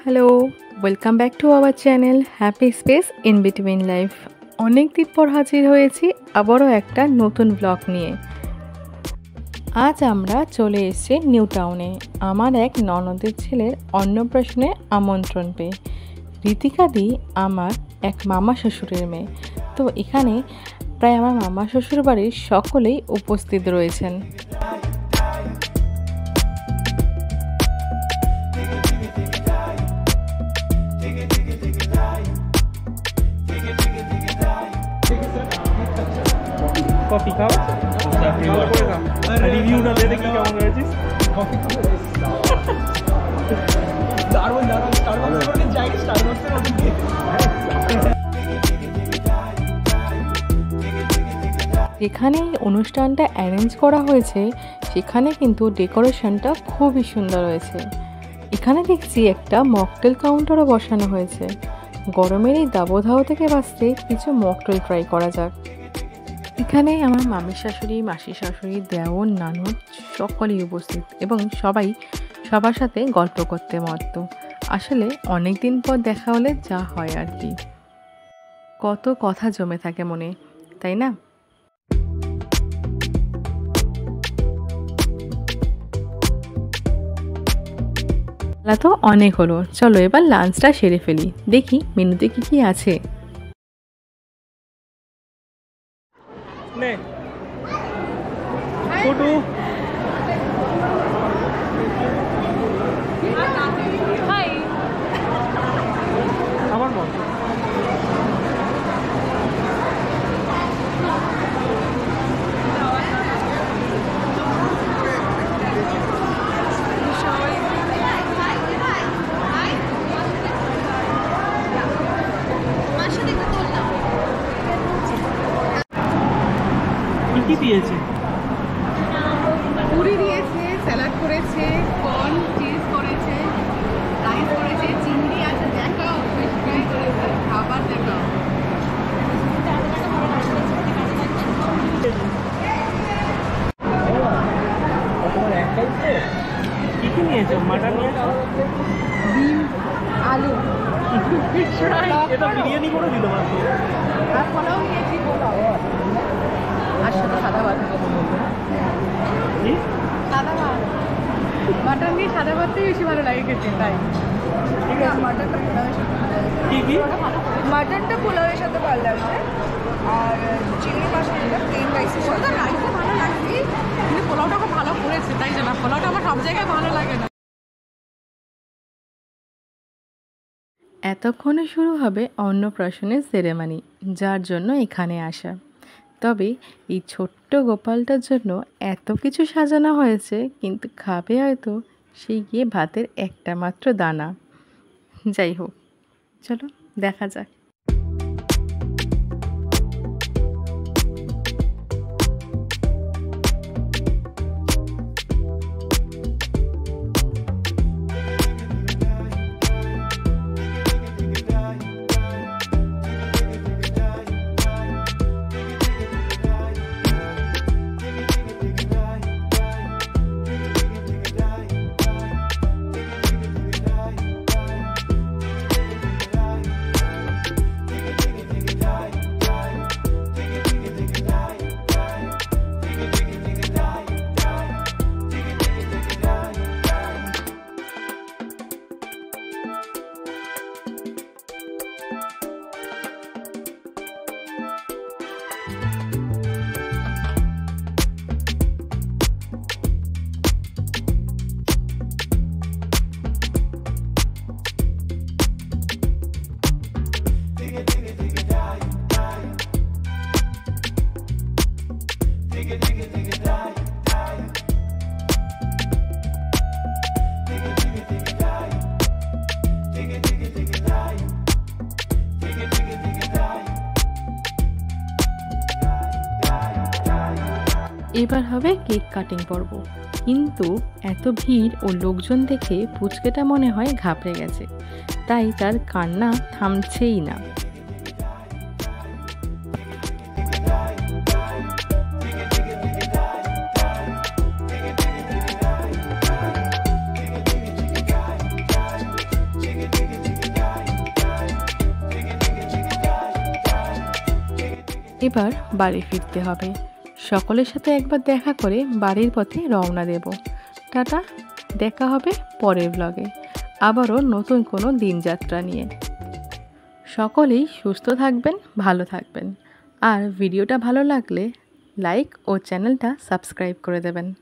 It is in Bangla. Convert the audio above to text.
Hello, welcome back to our channel happy space in between life. অনেক দিন পর হাজির হয়েছি আবারও একটা নতুন ব্লগ নিয়ে। আজ আমরা চলে এসেছি নিউ টাউনে আমার এক ননদের ছেলের অন্নপ্রাশনে আমন্ত্রণ পেয়ে। ঋতিকাদি আমার এক মামা শ্বশুরের মেয়ে, তো এখানে প্রায় আমার মামা শ্বশুর বাড়ির সকলেই উপস্থিত রয়েছেন। কফি খাও, রিভিউটা দে দেখি কেমন হয়েছিস। কফি খাও, দারুণ দারুণ। স্টারবাকসে যাই, স্টারবাকসের ওদিকে। যেখানে এই অনুষ্ঠানটা অ্যারেঞ্জ করা হয়েছে সেখানে কিন্তু ডেকোরেশনটা খুবই সুন্দর হয়েছে। এখানে দেখছি একটা মকটেল কাউন্টারও বসানো হয়েছে। গরমের এই দাবদাহ থেকে বাঁচতে কিছু মকটেল ট্রাই করা যাক। এখানে আমার মামির শাশুড়ি, মাসির শাশুড়ি, দেওর, নানদ সকলেই উপস্থিত এবং সবাই সবার সাথে গল্প করতে মত্ত। আসলে অনেক দিন পর দেখা হলে যা হয় আর কি, কত কথা জমে থাকে মনে, তাই না? তো অনেক হলো, চলো এবার লাঞ্চটা সেরে ফেলি। দেখি মেনুতে কি কি আছে। নে ফটো হাই, আমার মন কি দিয়েছে? পুরি দিয়েছে, স্যালাড করেছে, কর্ন চিজ করেছে, রাইস করেছে, চিংড়ি আছে, দেখাও ফিশ ফ্রাই করেছে, খাবার দেখাও। কি কি নিয়েছো? মাটন নিয়েছো, ডিম, আলু, ফিশ ফ্রাই, এটা বিরিয়ানি করে দিল মাত্র। আর পোলাও নিয়েছি, পোলাও আর সাথে সাদা ভাত। কি সাদা ভাত, মাটন দিয়ে সাদা ভাতটাই বেশি ভালো লাগে খেতে, তাই ঠিক আছে। মাটনটা পোলাওয়ের সাথে কি কি মাটনটা পোলাওয়ের সাথে ভালো লাগছে, আর চিংড়ি মাছটা প্লেন রাইসের সাথে রাইসে ভালো লাগছে, কিন্তু পোলাওটা খুব ভালো করেছে, তাই জন্য পোলাওটা আমার সব জায়গায় ভালো লাগে না। এতক্ষণে শুরু হবে অন্নপ্রাশনের সেরেমনি, যার জন্য এখানে আসা। তবে এই ছোট্ট গোপালটার জন্য এত কিছু সাজানো হয়েছে, কিন্তু খাবে হয়তো সেই গিয়ে ভাতের একটা মাত্র দানা। যাই হোক, চলো দেখা যাক। এবার হবে কেক কাটিং পর্ব, কিন্তু এত ভিড় ও লোকজন দেখে পুচকেটা মনে হয় ঘাবড়ে গেছে, তাই তার কান্না থামছেই না। chicken. এবার বাড়ি ফিরতে হবে। সকলের সাথে একবার দেখা করে বাড়ির পথে রওনা দেব। টাটা, দেখা হবে পরের ব্লগে আবারও নতুন কোনো দিনযাত্রা নিয়ে। সকলেই সুস্থ থাকবেন, ভালো থাকবেন। আর ভিডিওটা ভালো লাগলে লাইক ও চ্যানেলটা সাবস্ক্রাইব করে দেবেন।